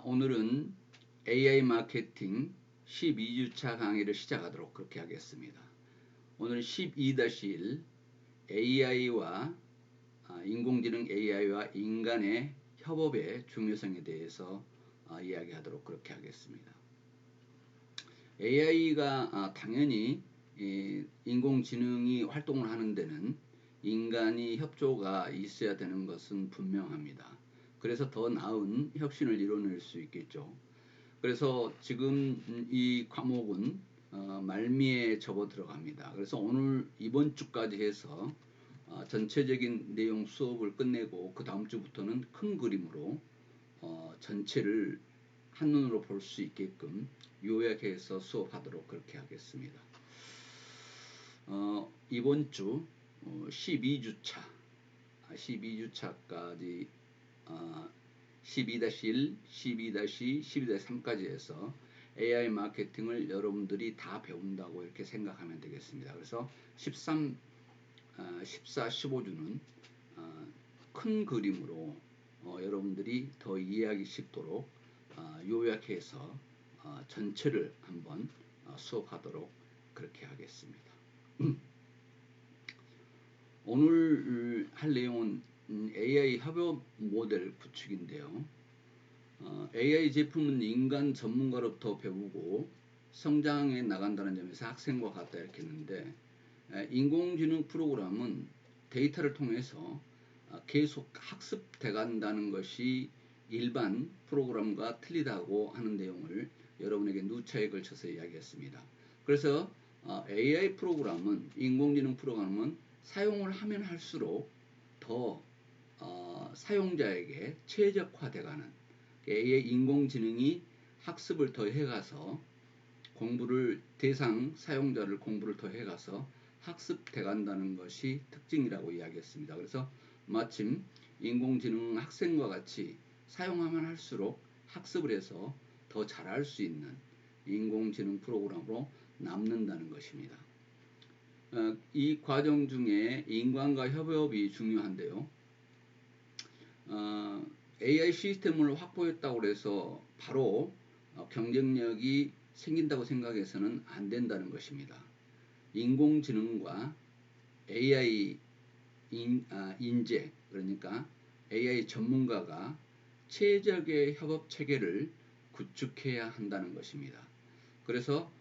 오늘은 AI 마케팅 12주차 강의를 시작하도록 그렇게 하겠습니다. 오늘 12-1 AI와 인공지능 AI와 인간의 협업의 중요성에 대해서 이야기하도록 그렇게 하겠습니다. AI가 당연히 인공지능이 활동을 하는 데는 인간이 협조가 있어야 되는 것은 분명합니다. 그래서 더 나은 혁신을 이뤄낼 수 있겠죠. 그래서 지금 이 과목은 말미에 접어 들어갑니다. 그래서 오늘 이번 주까지 해서 전체적인 내용 수업을 끝내고 그 다음 주부터는 큰 그림으로 전체를 한눈으로 볼 수 있게끔 요약해서 수업하도록 그렇게 하겠습니다. 이번 주 12주차 12주차까지 12-1, 12-2, 12-3까지 해서 AI 마케팅을 여러분들이 다 배운다고 이렇게 생각하면 되겠습니다. 그래서 13, 14, 15주는 큰 그림으로 여러분들이 더 이해하기 쉽도록 요약해서 전체를 한번 수업하도록 그렇게 하겠습니다. 오늘 할 내용은 AI 협업 모델 구축인데요. AI 제품은 인간 전문가로부터 배우고 성장해 나간다는 점에서 학생과 같다 이렇게 했는데, 인공지능 프로그램은 데이터를 통해서 계속 학습돼 간다는 것이 일반 프로그램과 틀리다고 하는 내용을 여러분에게 누차에 걸쳐서 이야기했습니다. 그래서 AI 프로그램은, 인공지능 프로그램은 사용을 하면 할수록 더 사용자에게 최적화돼가는, AI 인공지능이 학습을 더 해가서 공부를, 대상 사용자를 공부를 더 해가서 학습돼 간다는 것이 특징이라고 이야기했습니다. 그래서 마침 인공지능 학생과 같이 사용하면 할수록 학습을 해서 더 잘할 수 있는 인공지능 프로그램으로 남는다는 것입니다. 이 과정 중에 인간과 협업이 중요한데요. AI 시스템을 확보했다고 해서 바로 경쟁력이 생긴다고 생각해서는 안 된다는 것입니다. 인공지능과 AI 인재, 그러니까 AI 전문가가 최적의 협업 체계를 구축해야 한다는 것입니다. 그래서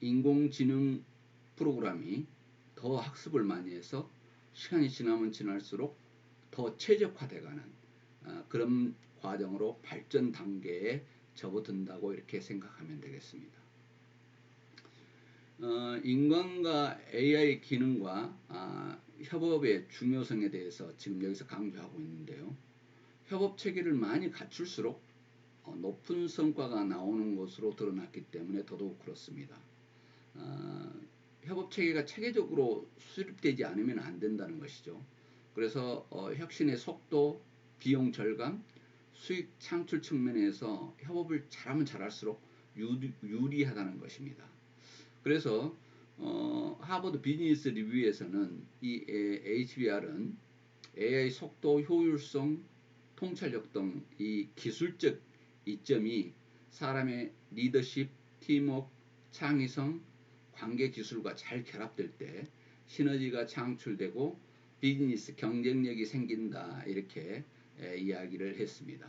인공지능 프로그램이 더 학습을 많이 해서 시간이 지나면 지날수록 더 최적화돼가는 그런 과정으로 발전 단계에 접어든다고 이렇게 생각하면 되겠습니다. 인간과 AI 기능과 협업의 중요성에 대해서 지금 여기서 강조하고 있는데요. 협업 체계를 많이 갖출수록 높은 성과가 나오는 것으로 드러났기 때문에 더더욱 그렇습니다. 협업 체계가 체계적으로 수립되지 않으면 안 된다는 것이죠. 그래서 혁신의 속도, 비용 절감, 수익 창출 측면에서 협업을 잘하면 잘할수록 유리하다는 것입니다. 그래서 하버드 비즈니스 리뷰에서는 이 HBR은 AI 속도, 효율성, 통찰력 등 이 기술적 이점이 사람의 리더십, 팀워크, 창의성, 관계 기술과 잘 결합될 때 시너지가 창출되고 비즈니스 경쟁력이 생긴다, 이렇게 이야기를 했습니다.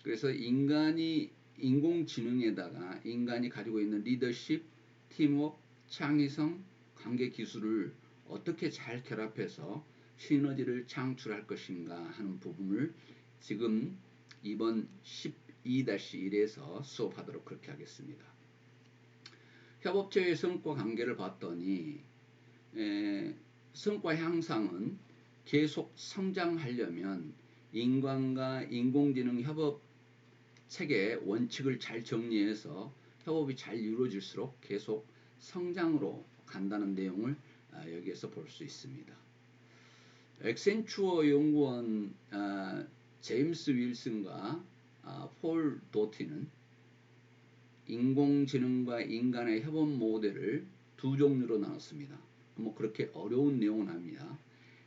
그래서 인공지능에다가 인간이 가지고 있는 리더십, 팀워크, 창의성, 관계 기술을 어떻게 잘 결합해서 시너지를 창출할 것인가 하는 부분을 지금 이번 12-1에서 수업하도록 그렇게 하겠습니다. 협업체의 성과 관계를 봤더니 성과 향상은 계속 성장하려면 인간과 인공지능 협업 체계 원칙을 잘 정리해서 협업이 잘 이루어질수록 계속 성장으로 간다는 내용을 여기에서 볼 수 있습니다. 액센추어 연구원 제임스 윌슨과 폴 도티는 인공지능과 인간의 협업 모델을 두 종류로 나눴습니다. 뭐 그렇게 어려운 내용은 아닙니다.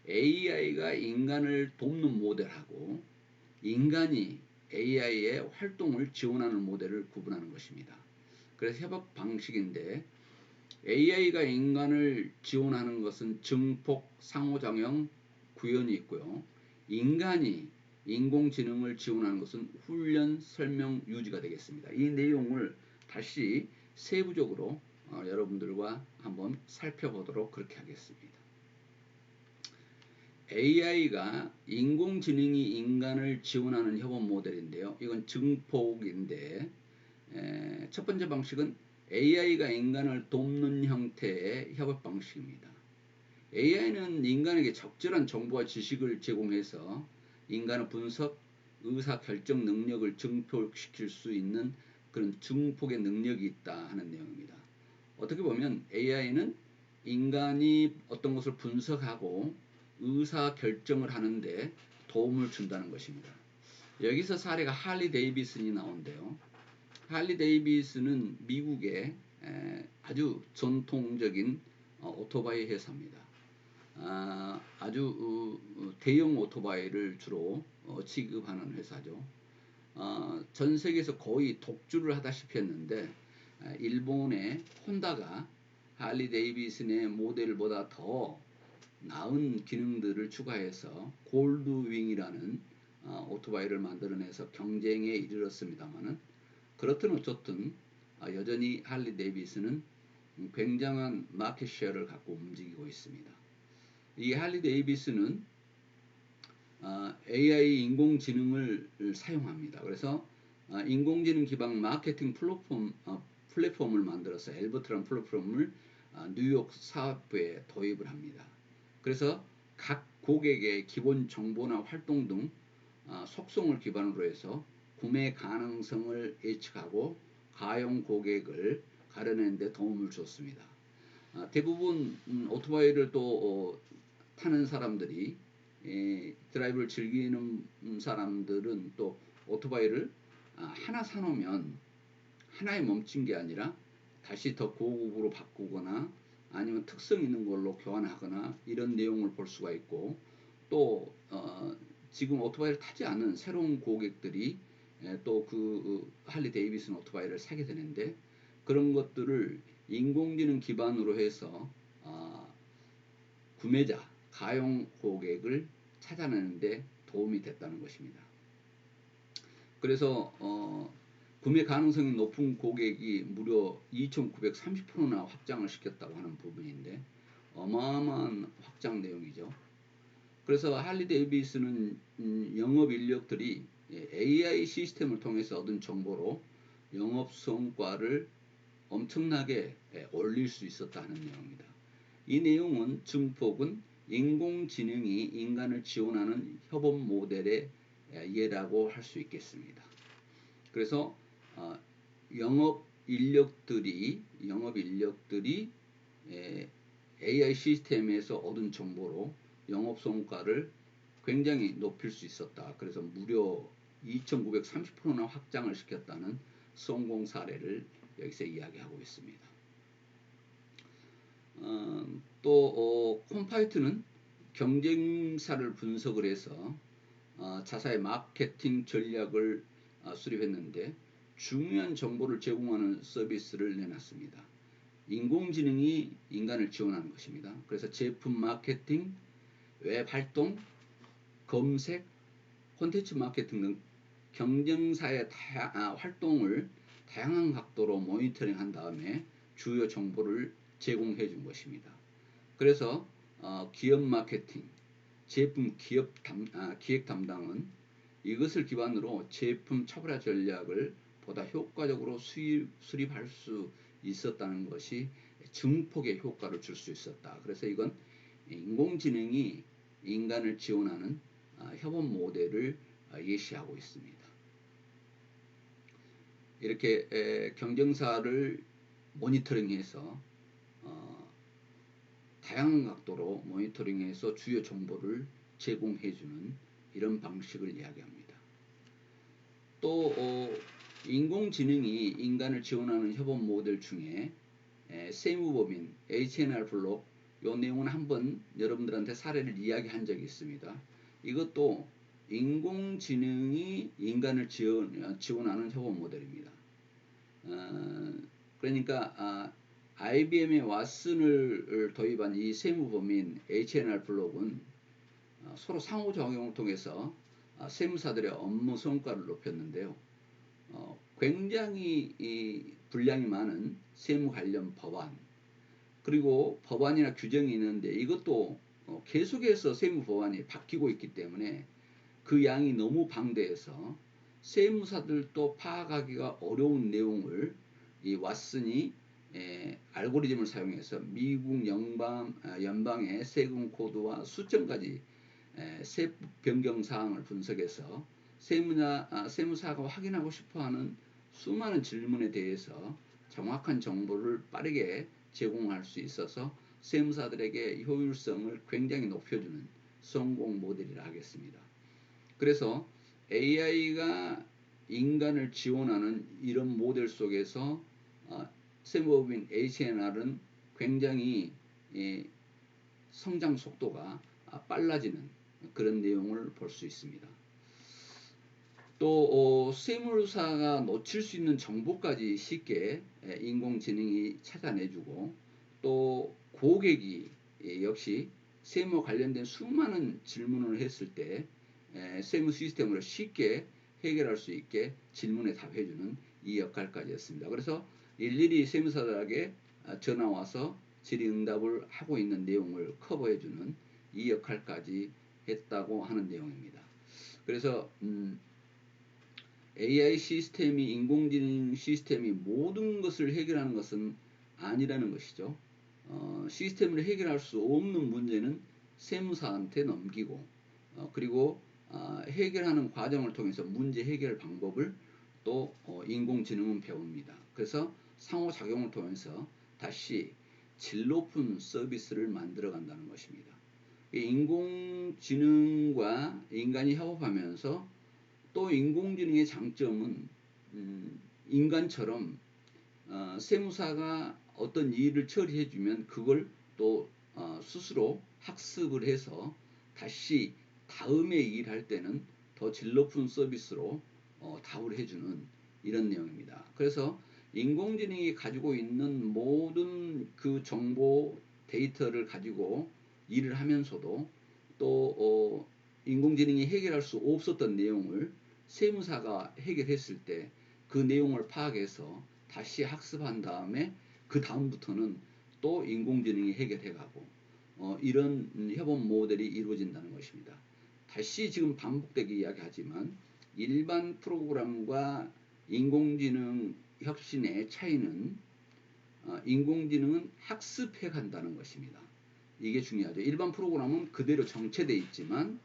AI가 인간을 돕는 모델하고 인간이 AI의 활동을 지원하는 모델을 구분하는 것입니다. 그래서 협업 방식인데 AI가 인간을 지원하는 것은 증폭, 상호작용, 구현이 있고요. 인간이 인공지능을 지원하는 것은 훈련, 설명, 유지가 되겠습니다. 이 내용을 다시 세부적으로 여러분들과 한번 살펴보도록 그렇게 하겠습니다. AI가 인공지능이 인간을 지원하는 협업 모델인데요. 이건 증폭인데 첫 번째 방식은 AI가 인간을 돕는 형태의 협업 방식입니다. AI는 인간에게 적절한 정보와 지식을 제공해서 인간의 분석, 의사 결정 능력을 증폭시킬 수 있는 그런 증폭의 능력이 있다 하는 내용입니다. 어떻게 보면 AI는 인간이 어떤 것을 분석하고 의사 결정을 하는데 도움을 준다는 것입니다. 여기서 사례가 할리 데이비슨이 나온대요. 할리 데이비슨은 미국의 아주 전통적인 오토바이 회사입니다. 아주 대형 오토바이를 주로 취급하는 회사죠. 전 세계에서 거의 독주를 하다시피 했는데 일본의 혼다가 할리 데이비슨의 모델보다 더 나은 기능들을 추가해서 골드윙이라는 오토바이를 만들어내서 경쟁에 이르렀습니다만은 그렇든 어쨌든 여전히 할리 데이비슨은 굉장한 마켓 쉐어를 갖고 움직이고 있습니다. 이 할리 데이비슨은 AI 인공지능을 사용합니다. 그래서 인공지능 기반 마케팅 플랫폼을 만들어서 엘버트라는 플랫폼을 뉴욕 사업부에 도입을 합니다. 그래서 각 고객의 기본 정보나 활동 등 속성을 기반으로 해서 구매 가능성을 예측하고 가용 고객을 가려내는 데 도움을 줬습니다. 대부분 오토바이를 또 타는 사람들이 드라이브를 즐기는 사람들은 또 오토바이를 하나 사놓으면 하나에 멈춘 게 아니라 다시 더 고급으로 바꾸거나 아니면 특성 있는 걸로 교환하거나 이런 내용을 볼 수가 있고 또 지금 오토바이를 타지 않은 새로운 고객들이 또 그 할리 데이비슨 오토바이를 사게 되는데 그런 것들을 인공지능 기반으로 해서 구매자, 가용 고객을 찾아내는데 도움이 됐다는 것입니다. 그래서 구매 가능성이 높은 고객이 무려 2,930%나 확장을 시켰다고 하는 부분인데 어마어마한 확장 내용이죠. 그래서 할리 데이비슨은 영업 인력들이 AI 시스템을 통해서 얻은 정보로 영업 성과를 엄청나게 올릴 수 있었다는 내용입니다. 이 내용은 증폭은 인공지능이 인간을 지원하는 협업 모델의 예라고 할 수 있겠습니다. 그래서 영업 인력들이 AI 시스템에서 얻은 정보로 영업 성과를 굉장히 높일 수 있었다. 그래서 무려 2,930%나 확장을 시켰다는 성공 사례를 여기서 이야기하고 있습니다. 또 콤파이트는 경쟁사를 분석을 해서 자사의 마케팅 전략을 수립했는데 중요한 정보를 제공하는 서비스를 내놨습니다. 인공지능이 인간을 지원하는 것입니다. 그래서 제품 마케팅, 웹 활동, 검색, 콘텐츠 마케팅 등 경쟁사의 활동을 다양한 각도로 모니터링한 다음에 주요 정보를 제공해 준 것입니다. 그래서 기업 마케팅, 제품 기획 담당은 이것을 기반으로 제품 차별화 전략을 보다 효과적으로 수립할 수 있었다는 것이 증폭의 효과를 줄 수 있었다. 그래서 이건 인공지능이 인간을 지원하는 협업 모델을 예시하고 있습니다. 이렇게 경쟁사를 모니터링해서 다양한 각도로 모니터링해서 주요 정보를 제공해주는 이런 방식을 이야기합니다. 또 인공지능이 인간을 지원하는 협업 모델 중에 세무법인 H&R 블록 이 내용은 한번 여러분들한테 사례를 이야기한 적이 있습니다. 이것도 인공지능이 인간을 지원하는 협업 모델입니다. 그러니까 IBM의 왓슨을 도입한 이 세무법인 H&R 블록은 서로 상호작용을 통해서 세무사들의 업무 성과를 높였는데요. 굉장히 분량이 많은 세무 관련 법안, 그리고 법안이나 규정이 있는데 이것도 계속해서 세무 법안이 바뀌고 있기 때문에 그 양이 너무 방대해서 세무사들도 파악하기가 어려운 내용을 이 왓슨이 알고리즘을 사용해서 미국 연방의 세금 코드와 수점까지 세부 변경 사항을 분석해서 세무사가 확인하고 싶어하는 수많은 질문에 대해서 정확한 정보를 빠르게 제공할 수 있어서 세무사들에게 효율성을 굉장히 높여주는 성공 모델이라 하겠습니다. 그래서 AI가 인간을 지원하는 이런 모델 속에서 세무법인 H&R은 굉장히 성장 속도가 빨라지는 그런 내용을 볼 수 있습니다. 또 세무사가 놓칠 수 있는 정보까지 쉽게 인공지능이 찾아내주고, 또 고객이 역시 세무 관련된 수많은 질문을 했을 때 세무 시스템으로 쉽게 해결할 수 있게 질문에 답해주는 이 역할까지 했습니다. 그래서 일일이 세무사들에게 전화 와서 질의응답을 하고 있는 내용을 커버해주는 이 역할까지 했다고 하는 내용입니다. 그래서 AI 시스템이, 인공지능 시스템이 모든 것을 해결하는 것은 아니라는 것이죠. 시스템을 해결할 수 없는 문제는 세무사한테 넘기고, 그리고 해결하는 과정을 통해서 문제 해결 방법을 또 인공지능은 배웁니다. 그래서 상호작용을 통해서 다시 질 높은 서비스를 만들어 간다는 것입니다. 인공지능과 인간이 협업하면서 또 인공지능의 장점은 인간처럼 세무사가 어떤 일을 처리해주면 그걸 또 스스로 학습을 해서 다시 다음에 일할 때는 더 질 높은 서비스로 답을 해주는 이런 내용입니다. 그래서 인공지능이 가지고 있는 모든 그 정보 데이터를 가지고 일을 하면서도 또 인공지능이 해결할 수 없었던 내용을 세무사가 해결했을 때 그 내용을 파악해서 다시 학습한 다음에 그 다음부터는 또 인공지능이 해결해가고 이런 협업 모델이 이루어진다는 것입니다. 다시 지금 반복되게 이야기하지만 일반 프로그램과 인공지능 혁신의 차이는 인공지능은 학습해 간다는 것입니다. 이게 중요하죠. 일반 프로그램은 그대로 정체되어 있지만,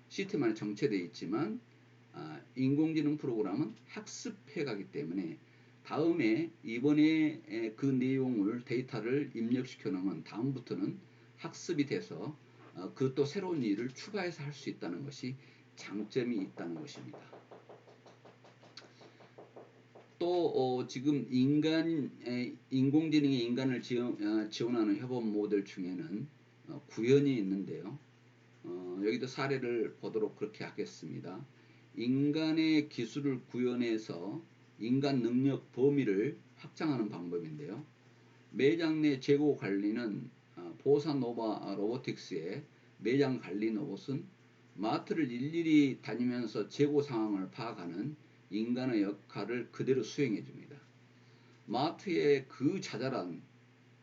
시스템 안에 정체되어 있지만 인공지능 프로그램은 학습해 가기 때문에 다음에 이번에 그 내용을 데이터를 입력시켜 놓으면 다음부터는 학습이 돼서 그것도 새로운 일을 추가해서 할 수 있다는 것이 장점이 있다는 것입니다. 또 지금 인공지능이 인간을 지원하는 협업 모델 중에는 구현이 있는데요. 여기도 사례를 보도록 그렇게 하겠습니다. 인간의 기술을 구현해서 인간 능력 범위를 확장하는 방법인데요. 매장 내 재고 관리는 보사노바 로보틱스의 매장 관리 로봇은 마트를 일일이 다니면서 재고 상황을 파악하는 인간의 역할을 그대로 수행해 줍니다. 마트에 그 자잘한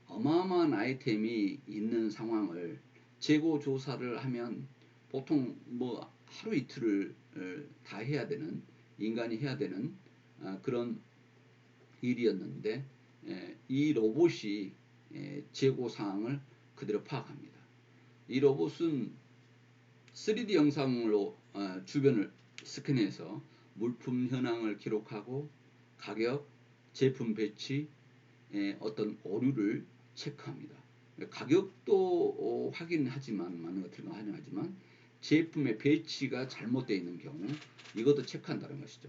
어마어마한 아이템이 있는 상황을 재고 조사를 하면 보통 뭐 하루 이틀을 다 해야 되는, 인간이 해야 되는 그런 일이었는데 이 로봇이 재고 사항을 그대로 파악합니다. 이 로봇은 3D 영상으로 주변을 스캔해서 물품 현황을 기록하고 가격, 제품 배치, 어떤 오류를 체크합니다. 가격도 확인하지만, 맞는 것 틀린 거 확인하지만 제품의 배치가 잘못되어 있는 경우 이것도 체크한다는 것이죠.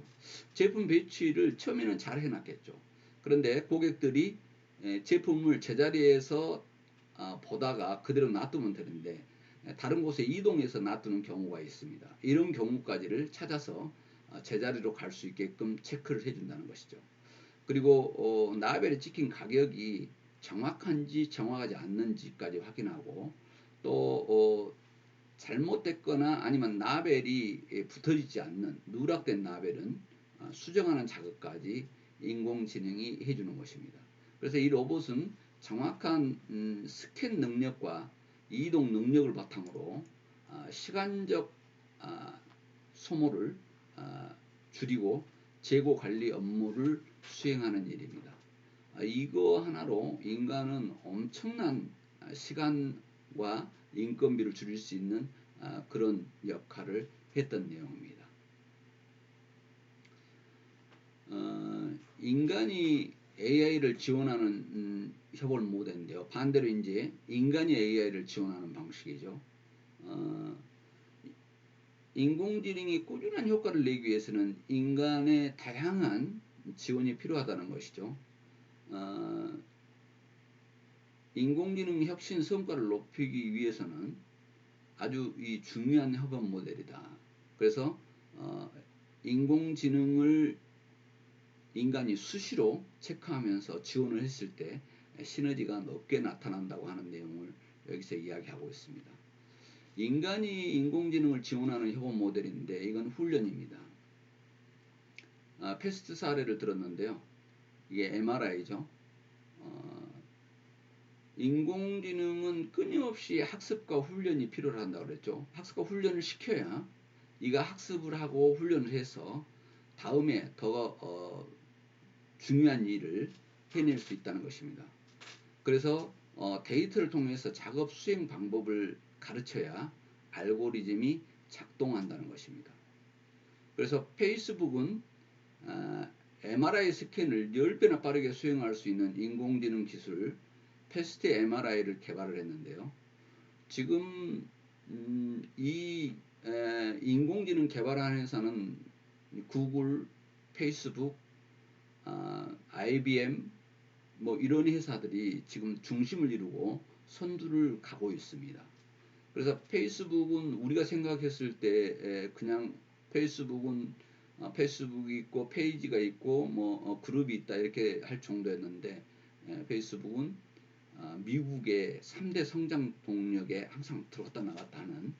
제품 배치를 처음에는 잘 해놨겠죠. 그런데 고객들이 제품을 제자리에서 보다가 그대로 놔두면 되는데 다른 곳에 이동해서 놔두는 경우가 있습니다. 이런 경우까지를 찾아서 제자리로 갈 수 있게끔 체크를 해준다는 것이죠. 그리고 라벨에 찍힌 가격이 정확한지 정확하지 않는지까지 확인하고 또 잘못됐거나 아니면 라벨이 붙어지지 않는 누락된 라벨은 수정하는 작업까지 인공지능이 해주는 것입니다. 그래서 이 로봇은 정확한 스캔 능력과 이동 능력을 바탕으로 시간적 소모를 줄이고 재고 관리 업무를 수행하는 일입니다. 이거 하나로 인간은 엄청난 시간과 인건비를 줄일 수 있는 그런 역할을 했던 내용입니다. 인간이 AI를 지원하는 협업 모델인데요. 반대로 이제 인간이 AI를 지원하는 방식이죠. 인공지능이 꾸준한 효과를 내기 위해서는 인간의 다양한 지원이 필요하다는 것이죠. 인공지능 혁신 성과를 높이기 위해서는 아주 이 중요한 협업 모델이다. 그래서 인공지능을 인간이 수시로 체크하면서 지원을 했을 때 시너지가 높게 나타난다고 하는 내용을 여기서 이야기하고 있습니다. 인간이 인공지능을 지원하는 협업 모델인데 이건 훈련입니다. 패스트 사례를 들었는데요. 이게 MRI죠. 인공지능은 끊임없이 학습과 훈련이 필요한다고 그랬죠. 학습과 훈련을 시켜야 이가 학습을 하고 훈련을 해서 다음에 더 중요한 일을 해낼 수 있다는 것입니다. 그래서 데이터를 통해서 작업 수행 방법을 가르쳐야 알고리즘이 작동한다는 것입니다. 그래서 페이스북은 MRI 스캔을 10배나 빠르게 수행할 수 있는 인공지능 기술 패스트 MRI를 개발을 했는데요. 지금 이 인공지능 개발하는 회사는 구글, 페이스북, IBM 뭐 이런 회사들이 지금 중심을 이루고 선두를 가고 있습니다. 그래서 페이스북은 우리가 생각했을 때 그냥 페이스북은 페이스북이 있고 페이지가 있고 뭐 그룹이 있다 이렇게 할 정도였는데 페이스북은 미국의 3대 성장 동력에 항상 들어갔다 나갔다 하는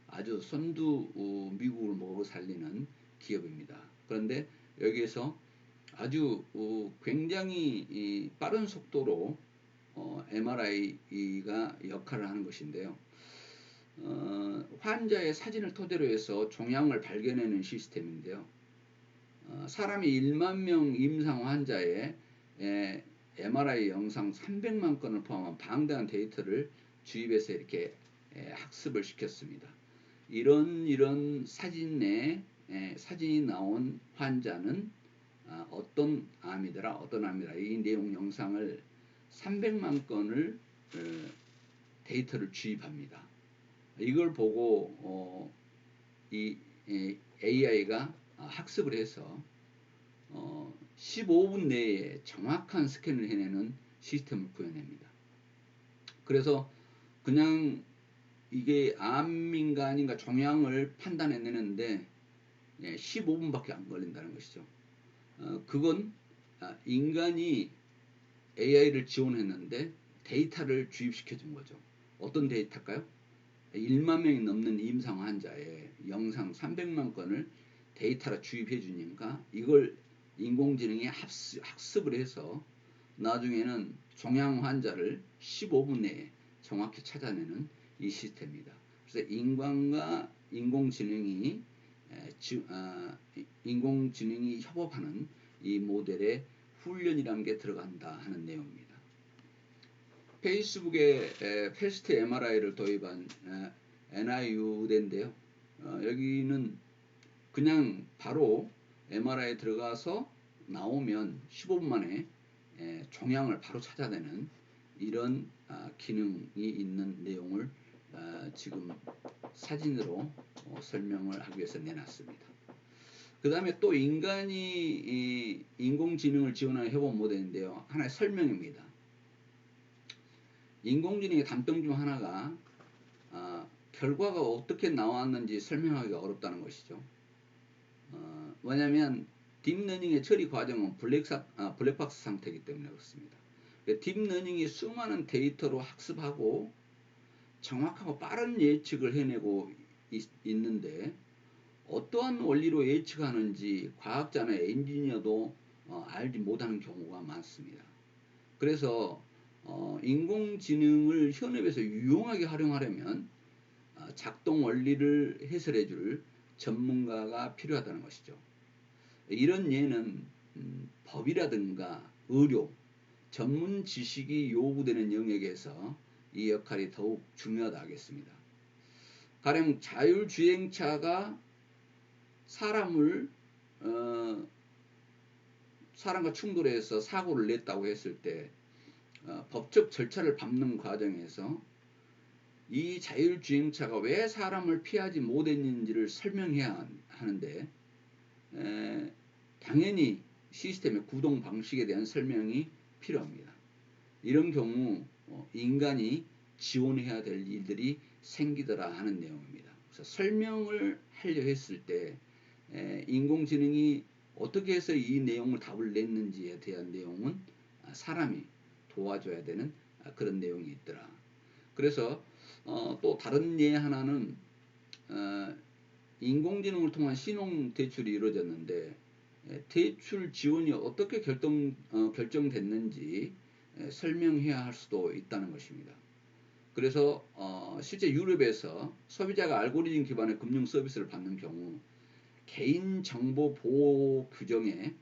아주 선두 미국을 먹어 살리는 기업입니다. 그런데 여기에서 아주 굉장히 빠른 속도로 MRI가 역할을 하는 것인데요. 환자의 사진을 토대로 해서 종양을 발견하는 시스템인데요. 사람이 1만 명 임상 환자의 MRI 영상 300만 건을 포함한 방대한 데이터를 주입해서 이렇게 학습을 시켰습니다. 이런 사진이 나온 환자는 어떤 암이더라 이 내용 영상을 300만 건을 데이터를 주입합니다. 이걸 보고 이 AI가 학습을 해서 15분 내에 정확한 스캔을 해내는 시스템을 구현합니다. 그래서 그냥 이게 암인가 아닌가 종양을 판단해내는데 15분밖에 안 걸린다는 것이죠. 그건 인간이 AI를 지원했는데 데이터를 주입시켜 준 거죠. 어떤 데이터일까요? 1만 명이 넘는 임상 환자의 영상 300만 건을 데이터로 주입해 주니까 이걸 인공지능이 학습을 해서 나중에는 종양 환자를 15분 내에 정확히 찾아내는 이 시스템입니다. 그래서 인간과 인공지능이 협업하는 이 모델에 훈련이라는 게 들어간다 하는 내용입니다. 페이스북에 패스트 MRI를 도입한 NIU대인데요. 여기는 그냥 바로 MRI에 들어가서 나오면 15분 만에 종양을 바로 찾아내는 이런 기능이 있는 내용을 지금 사진으로 설명을 하기 위해서 내놨습니다. 그 다음에 또 인간이 인공지능을 지원하는 협업 모델인데요. 하나의 설명입니다. 인공지능의 단점 중 하나가 결과가 어떻게 나왔는지 설명하기가 어렵다는 것이죠. 왜냐하면 딥러닝의 처리 과정은 블랙박스 상태이기 때문에 그렇습니다. 딥러닝이 수많은 데이터로 학습하고 정확하고 빠른 예측을 해내고 있는데 어떠한 원리로 예측하는지 과학자나 엔지니어도 알지 못하는 경우가 많습니다. 그래서 인공지능을 현업에서 유용하게 활용하려면 작동 원리를 해설해 줄 전문가가 필요하다는 것이죠. 이런 예는 법이라든가 의료, 전문 지식이 요구되는 영역에서 이 역할이 더욱 중요하다 하겠습니다. 가령 자율주행차가 사람과 충돌해서 사고를 냈다고 했을 때 법적 절차를 밟는 과정에서 이 자율주행차가 왜 사람을 피하지 못했는지를 설명해야 하는데 당연히 시스템의 구동 방식에 대한 설명이 필요합니다. 이런 경우 인간이 지원해야 될 일들이 생기더라 하는 내용입니다. 그래서 설명을 하려 했을 때 인공지능이 어떻게 해서 이 내용을 답을 냈는지에 대한 내용은 사람이 도와줘야 되는 그런 내용이 있더라. 그래서 또 다른 예 하나는 인공지능을 통한 신용 대출이 이루어졌는데 대출 지원이 어떻게 결정됐는지 설명해야 할 수도 있다는 것입니다. 그래서 실제 유럽에서 소비자가 알고리즘 기반의 금융 서비스를 받는 경우 개인정보 보호 규정에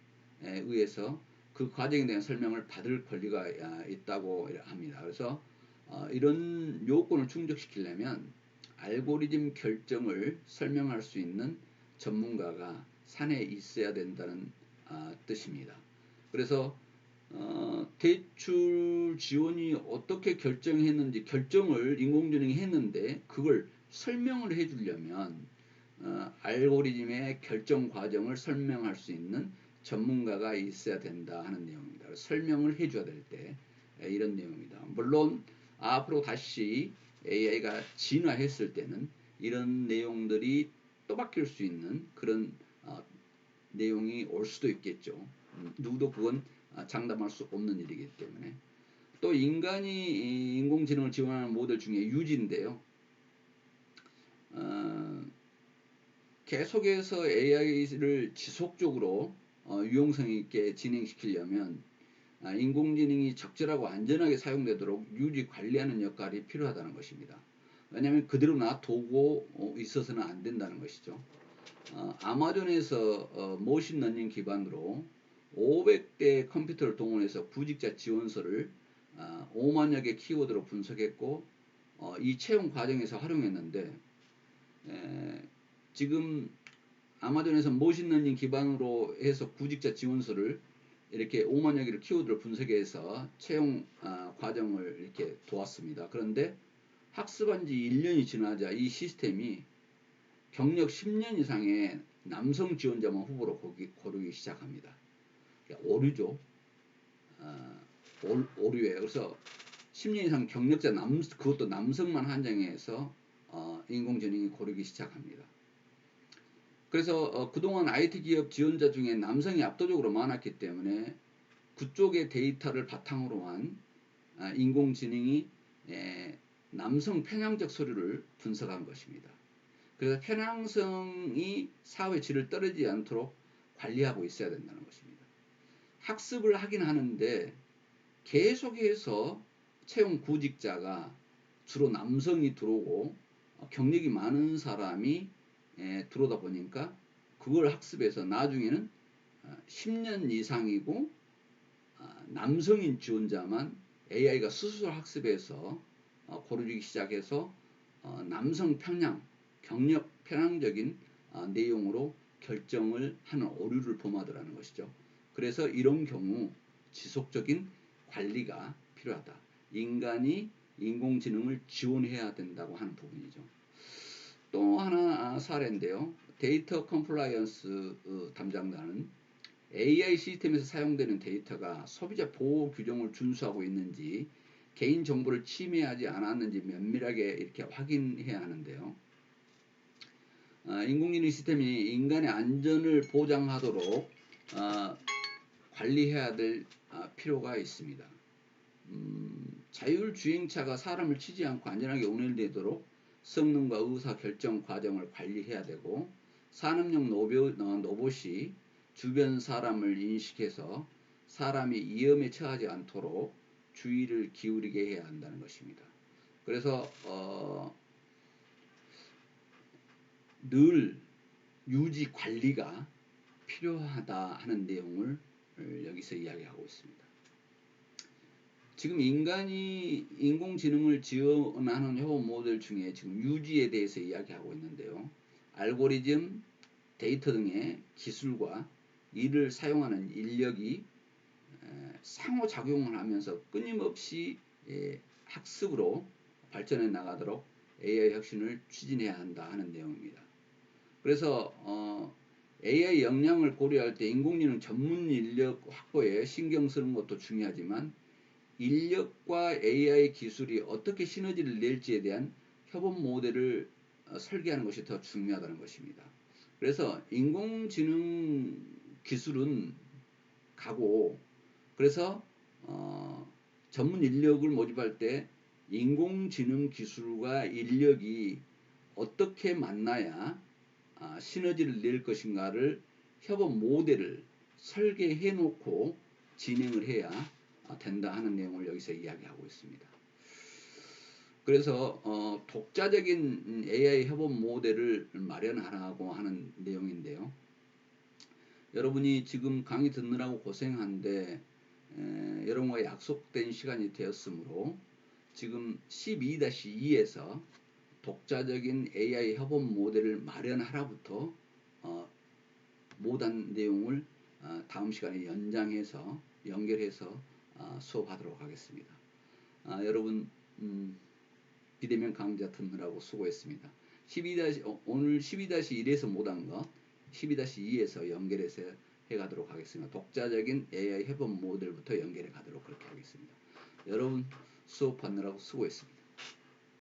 의해서 그 과정에 대한 설명을 받을 권리가 있다고 합니다. 그래서 이런 요건을 충족시키려면 알고리즘 결정을 설명할 수 있는 전문가가 산에 있어야 된다는 뜻입니다. 그래서 대출 지원이 어떻게 결정했는지 결정을 인공지능이 했는데 그걸 설명을 해주려면 알고리즘의 결정 과정을 설명할 수 있는 전문가가 있어야 된다 하는 내용입니다. 설명을 해줘야 될 때 이런 내용입니다. 물론 앞으로 다시 AI가 진화했을 때는 이런 내용들이 또 바뀔 수 있는 그런 내용이 올 수도 있겠죠. 누구도 그건 장담할 수 없는 일이기 때문에. 또 인간이 인공지능을 지원하는 모델 중에 유지인데요. 계속해서 AI를 지속적으로 유용성 있게 진행시키려면 인공지능이 적절하고 안전하게 사용되도록 유지 관리하는 역할이 필요하다는 것입니다. 왜냐하면 그대로 놔두고 있어서는 안 된다는 것이죠. 아마존에서 머신러닝 기반으로 500대 컴퓨터를 동원해서 구직자 지원서를 5만여 개 키워드로 분석했고 이 채용 과정에서 활용했는데 지금 아마존에서 머신러닝 기반으로 해서 구직자 지원서를 이렇게 5만여 개를 키워드로 분석해서 채용 과정을 이렇게 도왔습니다. 그런데 학습한 지 1년이 지나자 이 시스템이 경력 10년 이상의 남성 지원자만 후보로 고르기 시작합니다. 오류죠. 오류예요. 그래서 10년 이상 경력자 그것도 남성만 한정해서 인공지능이 고르기 시작합니다. 그래서 그동안 IT 기업 지원자 중에 남성이 압도적으로 많았기 때문에 그쪽의 데이터를 바탕으로 한 인공지능이 남성 편향적 서류를 분석한 것입니다. 그래서 편향성이 사회 질을 떨어지지 않도록 관리하고 있어야 된다는 것입니다. 학습을 하긴 하는데 계속해서 채용 구직자가 주로 남성이 들어오고 경력이 많은 사람이 들어오다 보니까 그걸 학습해서 나중에는 10년 이상이고 남성인 지원자만 AI가 스스로 학습해서 고르기 시작해서 남성 편향, 경력 편향적인 내용으로 결정을 하는 오류를 범하더라는 것이죠. 그래서 이런 경우 지속적인 관리가 필요하다. 인간이 인공지능을 지원해야 된다고 하는 부분이죠. 또 하나 사례인데요. 데이터 컴플라이언스 담당자는 AI 시스템에서 사용되는 데이터가 소비자 보호 규정을 준수하고 있는지 개인 정보를 침해하지 않았는지 면밀하게 이렇게 확인해야 하는데요. 인공지능 시스템이 인간의 안전을 보장하도록 관리해야 될 필요가 있습니다. 자율주행차가 사람을 치지 않고 안전하게 운행되도록 성능과 의사 결정 과정을 관리해야 되고, 산업용 로봇이 주변 사람을 인식해서 사람이 위험에 처하지 않도록 주의를 기울이게 해야 한다는 것입니다. 그래서 늘 유지 관리가 필요하다 하는 내용을 여기서 이야기하고 있습니다. 지금 인간이 인공지능을 지원하는 협업 모델 중에 지금 유지에 대해서 이야기하고 있는데요. 알고리즘, 데이터 등의 기술과 이를 사용하는 인력이 상호작용을 하면서 끊임없이 학습으로 발전해 나가도록 AI 혁신을 추진해야 한다 하는 내용입니다. 그래서 AI 역량을 고려할 때 인공지능 전문 인력 확보에 신경 쓰는 것도 중요하지만, 인력과 AI 기술이 어떻게 시너지를 낼지에 대한 협업 모델을 설계하는 것이 더 중요하다는 것입니다. 그래서 인공지능 기술은 가고, 그래서 전문 인력을 모집할 때 인공지능 기술과 인력이 어떻게 만나야 시너지를 낼 것인가를 협업 모델을 설계해 놓고 진행을 해야 된다 하는 내용을 여기서 이야기하고 있습니다. 그래서 독자적인 AI 협업 모델을 마련하라고 하는 내용인데요. 여러분이 지금 강의 듣느라고 고생한데 여러분과 약속된 시간이 되었으므로 지금 12-2에서 독자적인 AI 협업 모델을 마련하라부터 모든 내용을 다음 시간에 연결해서 수업하도록 하겠습니다. 여러분 비대면 강좌 듣느라고 수고했습니다. 오늘 12-1에서 못한 거 12-2에서 연결해서 해가도록 하겠습니다. 독자적인 AI 협업 모델부터 연결해 가도록 그렇게 하겠습니다. 여러분 수업하느라고 수고했습니다.